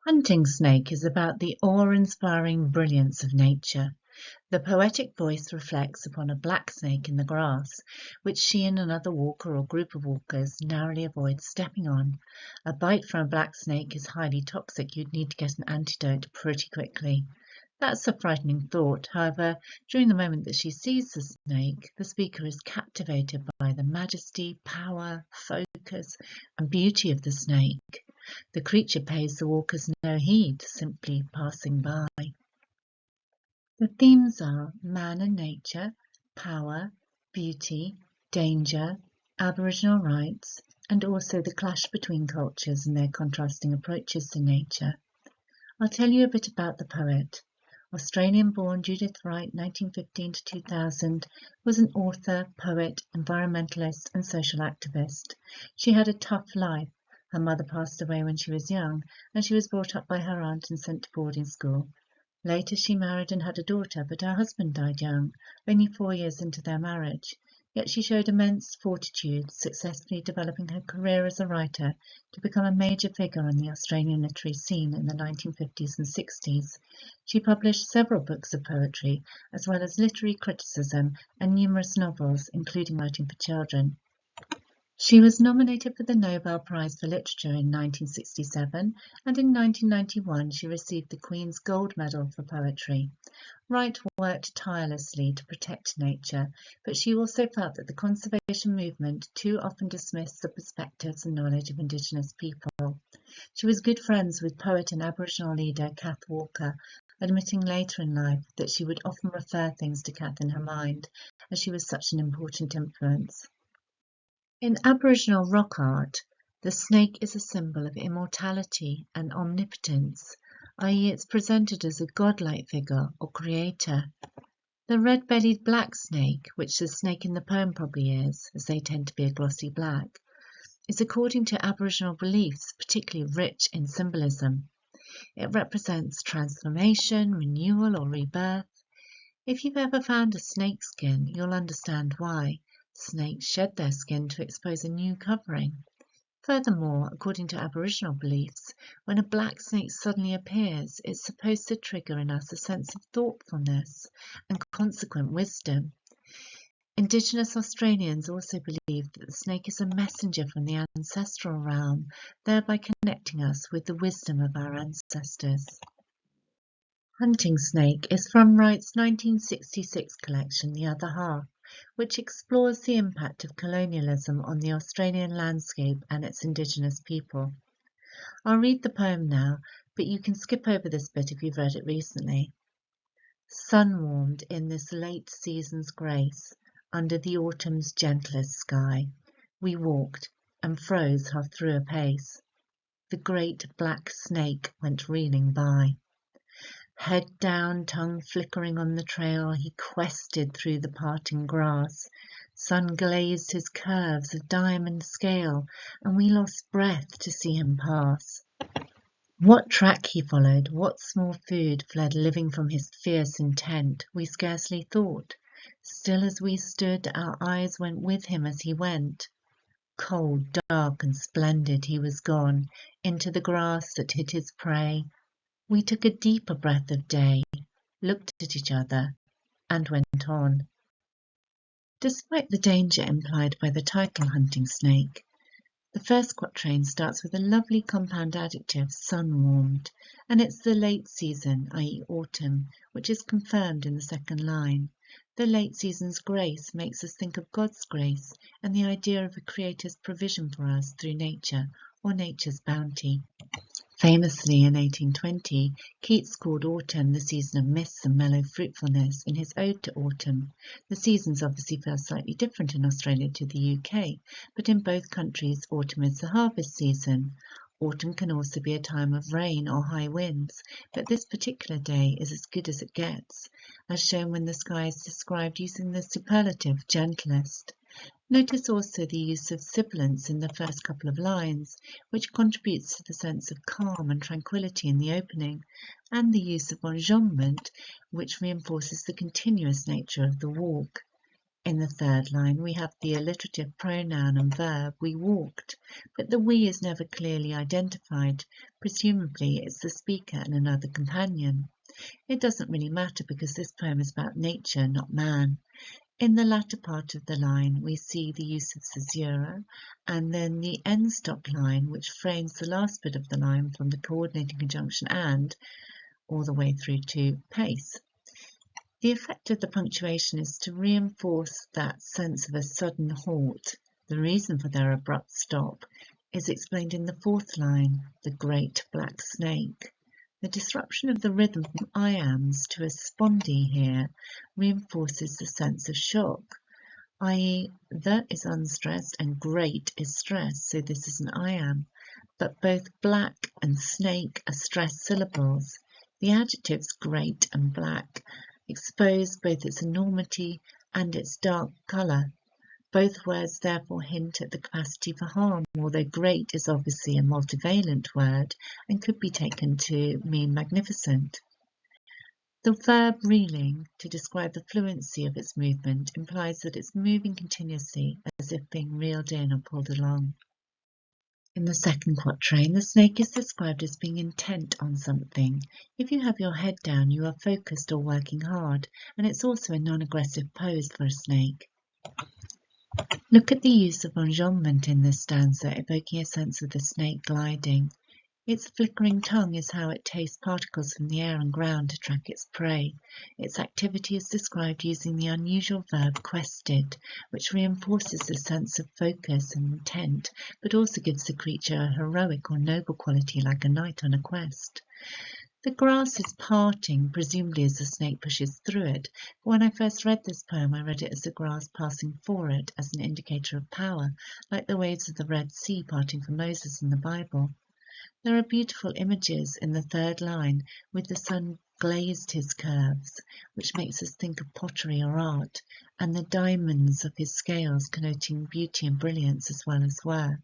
Hunting Snake is about the awe-inspiring brilliance of nature. The poetic voice reflects upon a black snake in the grass, which she and another walker or group of walkers narrowly avoid stepping on. A bite from a black snake is highly toxic. You'd need to get an antidote pretty quickly. That's a frightening thought. However, during the moment that she sees the snake, the speaker is captivated by the majesty, power, focus, and beauty of the snake. The creature pays the walkers no heed, simply passing by. The themes are man and nature, power, beauty, danger, Aboriginal rights, and also the clash between cultures and their contrasting approaches to nature. I'll tell you a bit about the poet. Australian-born Judith Wright, 1915 to 2000, was an author, poet, environmentalist and social activist. She had a tough life. Her mother passed away when she was young, and she was brought up by her aunt and sent to boarding school. Later she married and had a daughter, but her husband died young, only 4 years into their marriage. Yet she showed immense fortitude, successfully developing her career as a writer to become a major figure on the Australian literary scene in the 1950s and 60s. She published several books of poetry, as well as literary criticism and numerous novels, including writing for children. She was nominated for the Nobel Prize for Literature in 1967, and in 1991 she received the Queen's Gold Medal for Poetry. Wright worked tirelessly to protect nature, but she also felt that the conservation movement too often dismissed the perspectives and knowledge of Indigenous people. She was good friends with poet and Aboriginal leader Kath Walker, admitting later in life that she would often refer things to Kath in her mind, as she was such an important influence. In Aboriginal rock art, the snake is a symbol of immortality and omnipotence, i.e. it's presented as a godlike figure or creator. The red-bellied black snake, which the snake in the poem probably is, as they tend to be a glossy black, is according to Aboriginal beliefs particularly rich in symbolism. It represents transformation, renewal or rebirth. If you've ever found a snake skin, you'll understand why. Snakes shed their skin to expose a new covering. Furthermore, according to Aboriginal beliefs, when a black snake suddenly appears, it's supposed to trigger in us a sense of thoughtfulness and consequent wisdom. Indigenous Australians also believe that the snake is a messenger from the ancestral realm, thereby connecting us with the wisdom of our ancestors. Hunting Snake is from Wright's 1966 collection, The Other Half, which explores the impact of colonialism on the Australian landscape and its Indigenous people. I'll read the poem now, but you can skip over this bit if you've read it recently. Sun-warmed in this late season's grace, under the autumn's gentlest sky, we walked and froze half through a pace. The great black snake went reeling by. Head down, tongue flickering on the trail, he quested through the parting grass. Sun glazed his curves of diamond scale, and we lost breath to see him pass. What track he followed, what small food fled living from his fierce intent, we scarcely thought. Still as we stood, our eyes went with him as he went. Cold, dark and splendid he was gone, into the grass that hid his prey. We took a deeper breath of day, looked at each other, and went on. Despite the danger implied by the title Hunting Snake, the first quatrain starts with a lovely compound adjective, sun-warmed, and it's the late season, i.e. autumn, which is confirmed in the second line. The late season's grace makes us think of God's grace and the idea of a creator's provision for us through nature, or nature's bounty. Famously, in 1820, Keats called autumn the season of mists and mellow fruitfulness in his Ode to Autumn. The seasons obviously feel slightly different in Australia to the UK, but in both countries autumn is the harvest season. Autumn can also be a time of rain or high winds, but this particular day is as good as it gets, as shown when the sky is described using the superlative gentlest. Notice also the use of sibilants in the first couple of lines, which contributes to the sense of calm and tranquility in the opening, and the use of enjambment, which reinforces the continuous nature of the walk. In the third line, we have the alliterative pronoun and verb "we walked," but the "we" is never clearly identified. Presumably, it's the speaker and another companion. It doesn't really matter because this poem is about nature, not man. In the latter part of the line, we see the use of caesura, and then the end stop line, which frames the last bit of the line from the coordinating conjunction "and" all the way through to "pace." The effect of the punctuation is to reinforce that sense of a sudden halt. The reason for their abrupt stop is explained in the fourth line, the great black snake. The disruption of the rhythm from iams to a spondee here reinforces the sense of shock, i.e. the is unstressed and great is stressed, so this is an iam, but both black and snake are stressed syllables. The adjectives great and black expose both its enormity and its dark colour. Both words therefore hint at the capacity for harm, although great is obviously a multivalent word and could be taken to mean magnificent. The verb reeling, to describe the fluency of its movement, implies that it's moving continuously as if being reeled in or pulled along. In the second quatrain, the snake is described as being intent on something. If you have your head down, you are focused or working hard, and it's also a non-aggressive pose for a snake. Look at the use of enjambment in this stanza, evoking a sense of the snake gliding. Its flickering tongue is how it tastes particles from the air and ground to track its prey. Its activity is described using the unusual verb quested, which reinforces the sense of focus and intent, but also gives the creature a heroic or noble quality like a knight on a quest. The grass is parting, presumably as the snake pushes through it. But when I first read this poem, I read it as the grass passing for it, as an indicator of power, like the waves of the Red Sea parting for Moses in the Bible. There are beautiful images in the third line, with the sun glazed his curves, which makes us think of pottery or art, and the diamonds of his scales connoting beauty and brilliance as well as worth.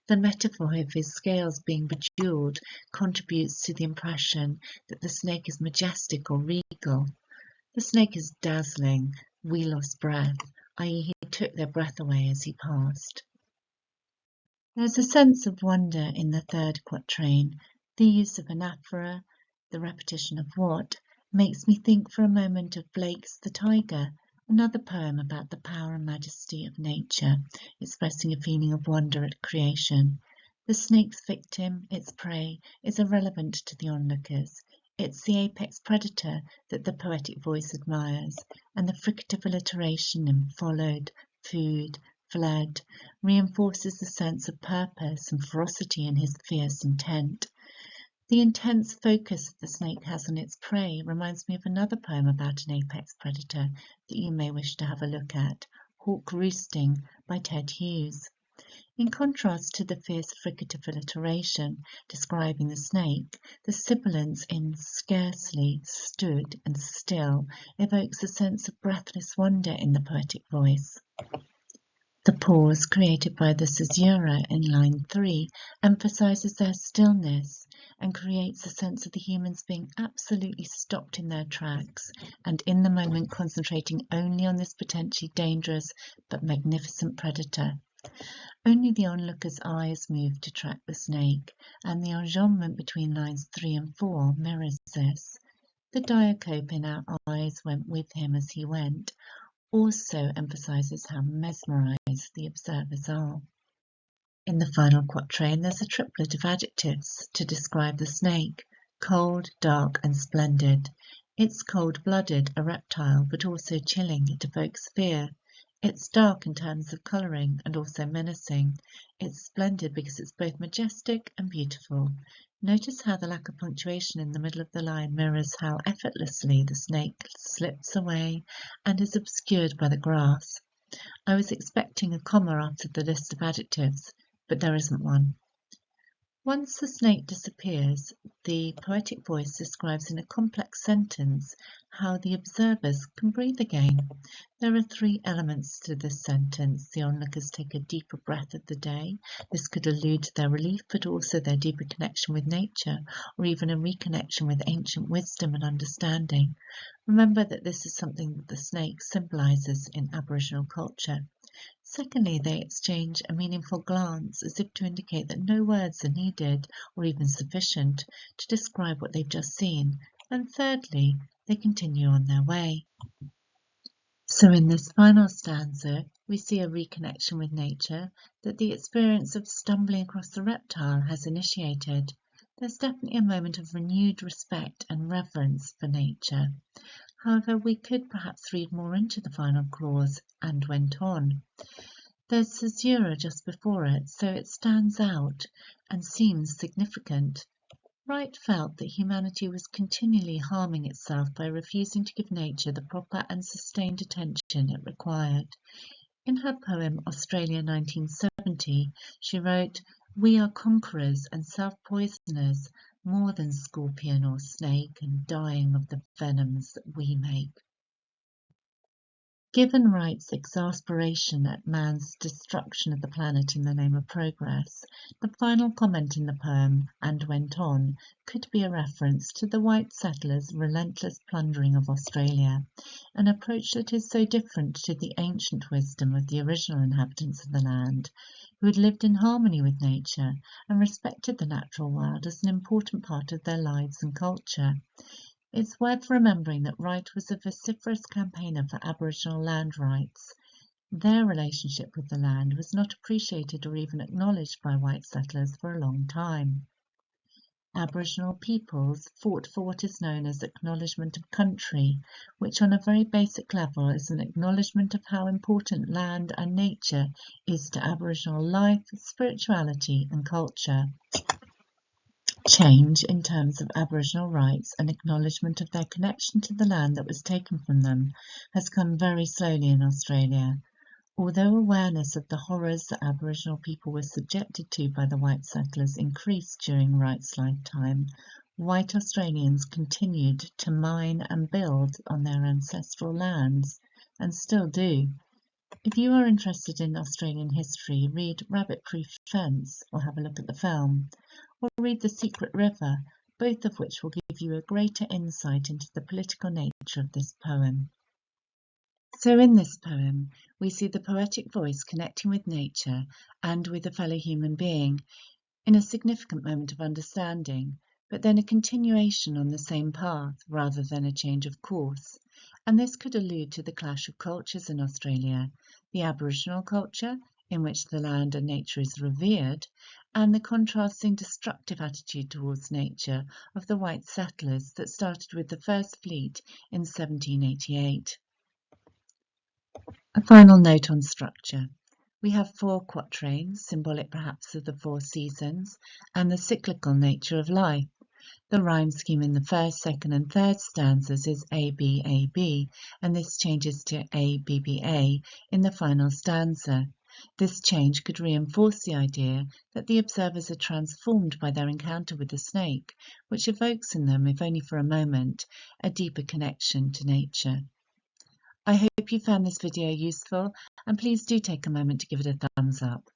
The metaphor of his scales being bejeweled contributes to the impression that the snake is majestic or regal. The snake is dazzling. We lost breath, i.e. he took their breath away as he passed. There is a sense of wonder in the third quatrain. The use of anaphora, the repetition of what, makes me think for a moment of Blake's The Tiger, another poem about the power and majesty of nature, expressing a feeling of wonder at creation. The snake's victim, its prey, is irrelevant to the onlookers. It's the apex predator that the poetic voice admires, and the fricative alliteration in followed, food, fled, reinforces the sense of purpose and ferocity in his fierce intent. The intense focus the snake has on its prey reminds me of another poem about an apex predator that you may wish to have a look at, Hawk Roosting by Ted Hughes. In contrast to the fierce fricative alliteration describing the snake, the sibilance in scarcely, stood, and still evokes a sense of breathless wonder in the poetic voice. The pause created by the caesura in line 3 emphasizes their stillness and creates a sense of the humans being absolutely stopped in their tracks and in the moment concentrating only on this potentially dangerous but magnificent predator. Only the onlooker's eyes move to track the snake, and the enjambment between lines 3 and 4 mirrors this. The diacope in our eyes went with him as he went also emphasizes how mesmerized the observers are. In the final quatrain, there's a triplet of adjectives to describe the snake: cold, dark, and splendid. It's cold-blooded, a reptile, but also chilling. It evokes fear. It's dark in terms of colouring and also menacing. It's splendid because it's both majestic and beautiful. Notice how the lack of punctuation in the middle of the line mirrors how effortlessly the snake slips away and is obscured by the grass. I was expecting a comma after the list of adjectives, but there isn't one. Once the snake disappears, the poetic voice describes in a complex sentence how the observers can breathe again. There are three elements to this sentence. The onlookers take a deeper breath of the day. This could allude to their relief, but also their deeper connection with nature, or even a reconnection with ancient wisdom and understanding. Remember that this is something that the snake symbolises in Aboriginal culture. Secondly, they exchange a meaningful glance as if to indicate that no words are needed or even sufficient to describe what they've just seen. And thirdly, they continue on their way. So in this final stanza, we see a reconnection with nature that the experience of stumbling across the reptile has initiated. There's definitely a moment of renewed respect and reverence for nature. However, we could perhaps read more into the final clause, and went on. There's caesura just before it, so it stands out and seems significant. Wright felt that humanity was continually harming itself by refusing to give nature the proper and sustained attention it required. In her poem Australia 1970, she wrote, "We are conquerors and self-poisoners, more than scorpion or snake, and dying of the venoms that we make." Given Wright's exasperation at man's destruction of the planet in the name of progress, the final comment in the poem, "and went on," could be a reference to the white settlers' relentless plundering of Australia, an approach that is so different to the ancient wisdom of the original inhabitants of the land, who had lived in harmony with nature and respected the natural world as an important part of their lives and culture. It's worth remembering that Wright was a vociferous campaigner for Aboriginal land rights. Their relationship with the land was not appreciated or even acknowledged by white settlers for a long time. Aboriginal peoples fought for what is known as acknowledgement of country, which on a very basic level is an acknowledgement of how important land and nature is to Aboriginal life, spirituality and culture. Change in terms of Aboriginal rights and acknowledgement of their connection to the land that was taken from them has come very slowly in Australia. Although awareness of the horrors that Aboriginal people were subjected to by the white settlers increased during Wright's lifetime, white Australians continued to mine and build on their ancestral lands, and still do. If you are interested in Australian history, read Rabbit Proof Fence or have a look at the film, or read The Secret River, both of which will give you a greater insight into the political nature of this poem. So in this poem, we see the poetic voice connecting with nature and with a fellow human being in a significant moment of understanding, but then a continuation on the same path rather than a change of course. And this could allude to the clash of cultures in Australia, the Aboriginal culture, in which the land and nature is revered, and the contrasting destructive attitude towards nature of the white settlers that started with the first fleet in 1788. A final note on structure. We have 4 quatrains, symbolic perhaps of the 4 seasons, and the cyclical nature of life. The rhyme scheme in the first, second and third stanzas is A, B, A, B, and this changes to A, B, B, A in the final stanza. This change could reinforce the idea that the observers are transformed by their encounter with the snake, which evokes in them, if only for a moment, a deeper connection to nature. I hope you found this video useful, and please do take a moment to give it a thumbs up.